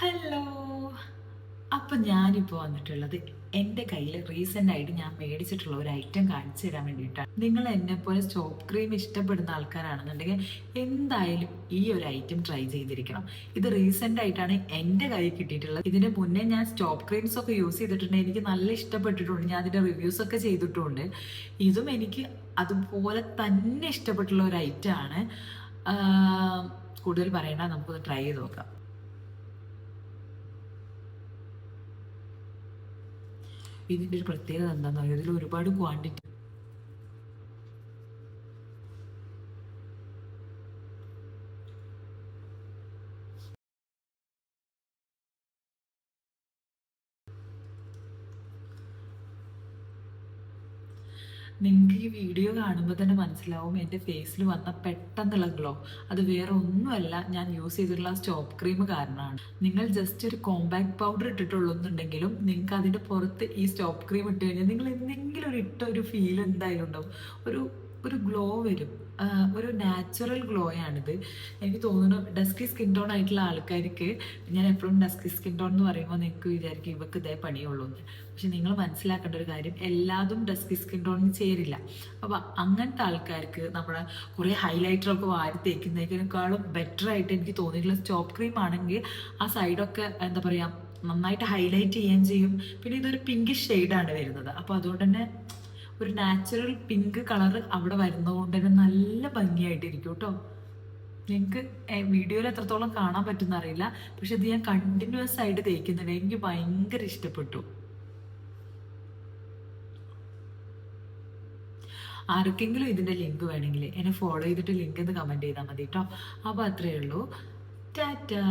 Hello. അപ്പം ഞാനിപ്പോൾ വന്നിട്ടുള്ളത് എൻ്റെ കയ്യിൽ റീസെൻ്റ് ആയിട്ട് ഞാൻ മേടിച്ചിട്ടുള്ള ഒരു ഐറ്റം കാണിച്ചു തരാൻ വേണ്ടിയിട്ടാണ്. നിങ്ങൾ എന്നെപ്പോലെ സ്റ്റോപ്പ് ക്രീം ഇഷ്ടപ്പെടുന്ന ആൾക്കാരാണെന്നുണ്ടെങ്കിൽ എന്തായാലും ഈ ഒരു ഐറ്റം ട്രൈ ചെയ്തിരിക്കണം. ഇത് റീസെൻ്റ് ആയിട്ടാണ് എൻ്റെ കയ്യിൽ കിട്ടിയിട്ടുള്ളത്. ഇതിന് മുന്നേ ഞാൻ സ്റ്റോപ്പ് ക്രീംസ് ഒക്കെ യൂസ് ചെയ്തിട്ടുണ്ട്, എനിക്ക് നല്ല ഇഷ്ടപ്പെട്ടിട്ടുണ്ട്, ഞാൻ അതിൻ്റെ റിവ്യൂസ് ഒക്കെ ചെയ്തിട്ടുണ്ട്. ഇതും എനിക്ക് അതുപോലെ തന്നെ ഇഷ്ടപ്പെട്ടുള്ള ഒരു ഐറ്റം ആണ്. കൂടുതൽ പറയണ്ട, നമുക്കൊന്ന് ട്രൈ ചെയ്ത് നോക്കാം. ഇതിൻ്റെ ഒരു പ്രത്യേകത എന്താണെന്ന് പറയുക, ഇതിൽ ഒരുപാട് ക്വാണ്ടിറ്റി. നിങ്ങൾക്ക് ഈ വീഡിയോ കാണുമ്പോൾ തന്നെ മനസ്സിലാവും എൻ്റെ ഫേസിൽ വന്ന പെട്ടെന്നുള്ള ഗ്ലോ അത് വേറെ ഒന്നുമല്ല, ഞാൻ യൂസ് ചെയ്തിട്ടുള്ള സ്റ്റോപ്പ് ക്രീം കാരണമാണ്. നിങ്ങൾ ജസ്റ്റ് ഒരു കോമ്പാക്ട് പൗഡർ ഇട്ടിട്ടുള്ളൂ എന്നുണ്ടെങ്കിലും നിങ്ങൾക്ക് അതിൻ്റെ പുറത്ത് ഈ സ്റ്റോപ്പ് ക്രീം ഇട്ട് കഴിഞ്ഞാൽ നിങ്ങൾ എന്തെങ്കിലും ഒരു ഇട്ട ഒരു ഫീൽ എന്തായാലും ഉണ്ടാവും. ഒരു ഒരു ഗ്ലോ വരും. ഒരു നാച്ചുറൽ ഗ്ലോ ആണിത്. എനിക്ക് തോന്നുന്നു ഡസ്കി സ്കിൻ ടോൺ ആയിട്ടുള്ള ആൾക്കാർക്ക്, ഞാൻ എപ്പോഴും ഡസ്കി സ്കിൻ ടോൺ എന്ന് പറയുമ്പോൾ നിങ്ങൾക്ക് വിചാരിക്കും ഇവർക്ക് ഇതേ പണിയുള്ളൂ എന്ന്. പക്ഷെ നിങ്ങൾ മനസ്സിലാക്കേണ്ട ഒരു കാര്യം, എല്ലാതും ഡസ്കി സ്കിൻ ടോണിന് ചേരില്ല. അപ്പോൾ അങ്ങനത്തെ ആൾക്കാർക്ക് നമ്മുടെ കുറേ ഹൈലൈറ്ററൊക്കെ വാരി തേക്കുന്നതിനേക്കാളും ബെറ്റർ ആയിട്ട് എനിക്ക് തോന്നിയിട്ടുള്ള സ്റ്റോപ്പ് ക്രീം ആണെങ്കിൽ ആ സൈഡൊക്കെ എന്താ പറയുക നന്നായിട്ട് ഹൈലൈറ്റ് ചെയ്യുകയും ചെയ്യും. പിന്നെ ഇതൊരു പിങ്കിഷ് ഷെയ്ഡാണ് വരുന്നത്. അപ്പോൾ അതുകൊണ്ട് തന്നെ ഒരു നാച്ചുറൽ പിങ്ക് കളർ അവിടെ വരുന്നതുകൊണ്ട് തന്നെ നല്ല ഭംഗിയായിട്ടിരിക്കും കേട്ടോ. നിങ്ങൾക്ക് വീഡിയോയിൽ എത്രത്തോളം കാണാൻ പറ്റുന്ന അറിയില്ല, പക്ഷെ ഇത് ഞാൻ കണ്ടിന്യൂസ് ആയിട്ട് തേക്കുന്നുണ്ട്, എനിക്ക് ഭയങ്കര ഇഷ്ടപ്പെട്ടു. ആർക്കെങ്കിലും ഇതിൻ്റെ ലിങ്ക് വേണമെങ്കിൽ എന്നെ ഫോളോ ചെയ്തിട്ട് ലിങ്ക് എന്ന് കമൻറ്റ് ചെയ്താൽ മതി കേട്ടോ. അപ്പോൾ അത്രയേ ഉള്ളൂ. ടാറ്റാ.